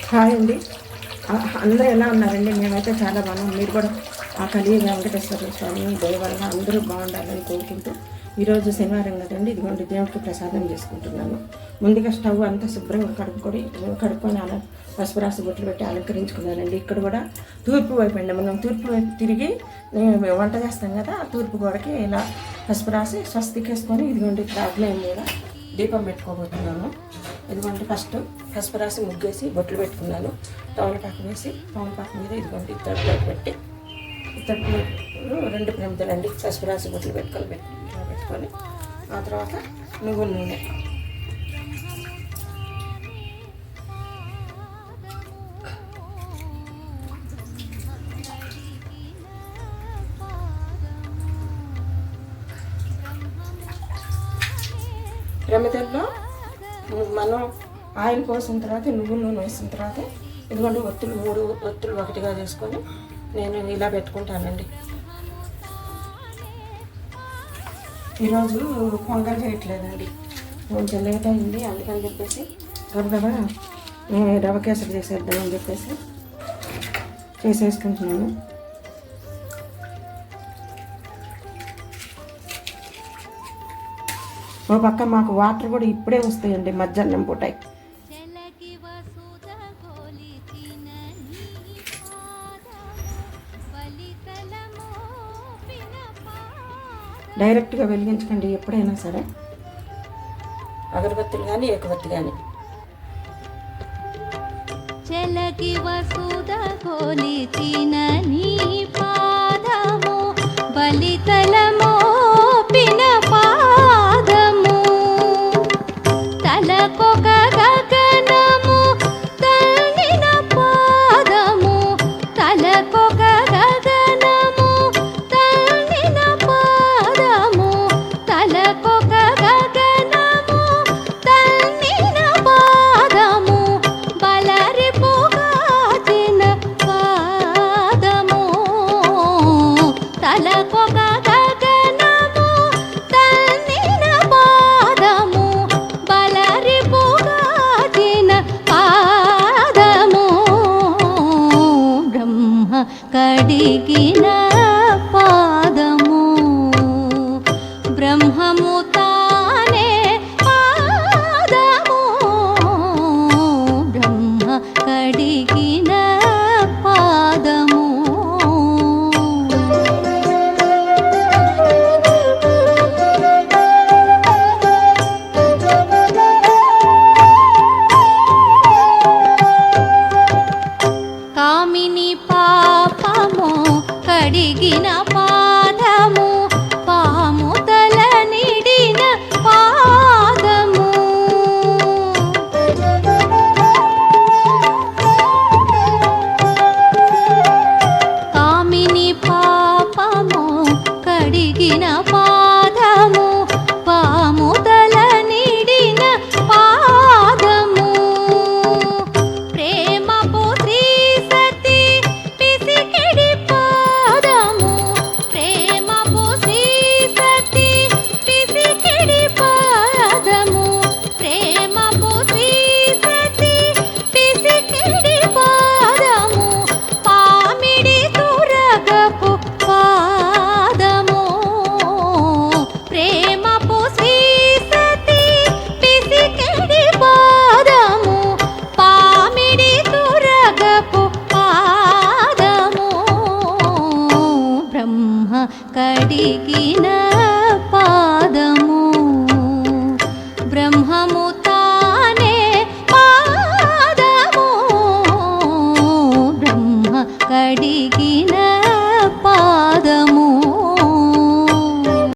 Hi అండి. అందరూ ఎలా ఉన్నారండి? మేమైతే చాలా బాగున్నాం. మీరు కూడా ఆ కలియుగ వెంకటేశ్వర స్వామి దయ వల్ల అందరూ బాగుండాలని కోరుకుంటూ ఈరోజు శనివారం కదండి, ఇదిగోండి దేవుడికి ప్రసాదం చేసుకుంటున్నాను. ముందుగా స్టవ్ అంతా శుభ్రంగా కడుక్కొని అలా పసుపు రాసి బొట్లు పెట్టి అలంకరించుకున్నానండి. ఇక్కడ కూడా తూర్పు వైపు అండి, మనం తూర్పు వైపు తిరిగి వంట చేస్తాం కదా, ఆ తూర్పు గోడకి ఇలా పసుపు రాసి స్వస్తికేసుకొని ఇదిగోండి దాగ్లేం మీద దీపం పెట్టుకోబోతున్నాను. ఇదిగోండి ఫస్ట్ పసుపు రాసి ముగ్గేసి బొట్లు పెట్టుకున్నాను. తమలపాకు వేసి తమలపాకు మీద ఇదిగోండి ఇత్తడి ప్లేట్ పెట్టి ఇత్తడి ప్లేట్ 2 ప్రమిదలండి పసుపు రాసి బొట్లు పెట్టుకొని ఆ తర్వాత నువ్వుల నూనె ప్రమిదల్లో మనం ఆయిల్ పోసిన తర్వాత నువ్వుల నూనె వేసిన తర్వాత ఇదిగోండి 3 ఒత్తులు ఒకటిగా చేసుకొని నేను ఇలా పెట్టుకుంటానండి. ఈరోజు పొంగల్ చేయట్లేదండి, కొంచెం లేట్ అయింది, అందుకని చెప్పేసి గబగబా రవ కేసరి చేసేద్దామని చెప్పేసి చేసేసుకుంటున్నాను. ఓ పక్క మాకు వాటర్ కూడా ఇప్పుడే వస్తాయండి, మధ్యాహ్నం పూట. డైరెక్ట్గా వెలిగించకండి ఎప్పుడైనా సరే, అగరబత్తులు కానీ ఏకబత్తి కానీ. చెలకి వసుధ కొలిచిన నీ పాదము బలితలమో పిన పాదము తలకొక గగనము తల్లిన పాదము తలకొక గగనము తల్లిన పాదము తలకొక గగనము తల్లిన పాదము బలరి పోగాచిన పాదము తలకొక గగనము తల్లిన పాదము బలరి పోగాచిన పాదము బ్రహ్మ కడిగిన పాదము బ్రహ్మము తానే పాదము బ్రహ్మ కడిగిన పాదము. కామిని పాపము కడిగిన పాదము పాము తల నిడిన పాదము కామిని పాపము కడిగిన పాదము పాము తల నిడిన పాదము ప్రేమపు శ్రీ సతి పిసికిడి పాదము ప్రేమపు శ్రీ సతి పిసికిడి పాదము ప్రేమపు శ్రీ సతి పిసికిడి పాదము పామిడి తురగపు పాదము ప్రేమపు శ్రీ సతి పిసికిడి పాదము పామిడి తురగపు పాదము బ్రహ్మ కడిగిన పాదము బ్రహ్మము తానే పాదము బ్రహ్మ కడిగిన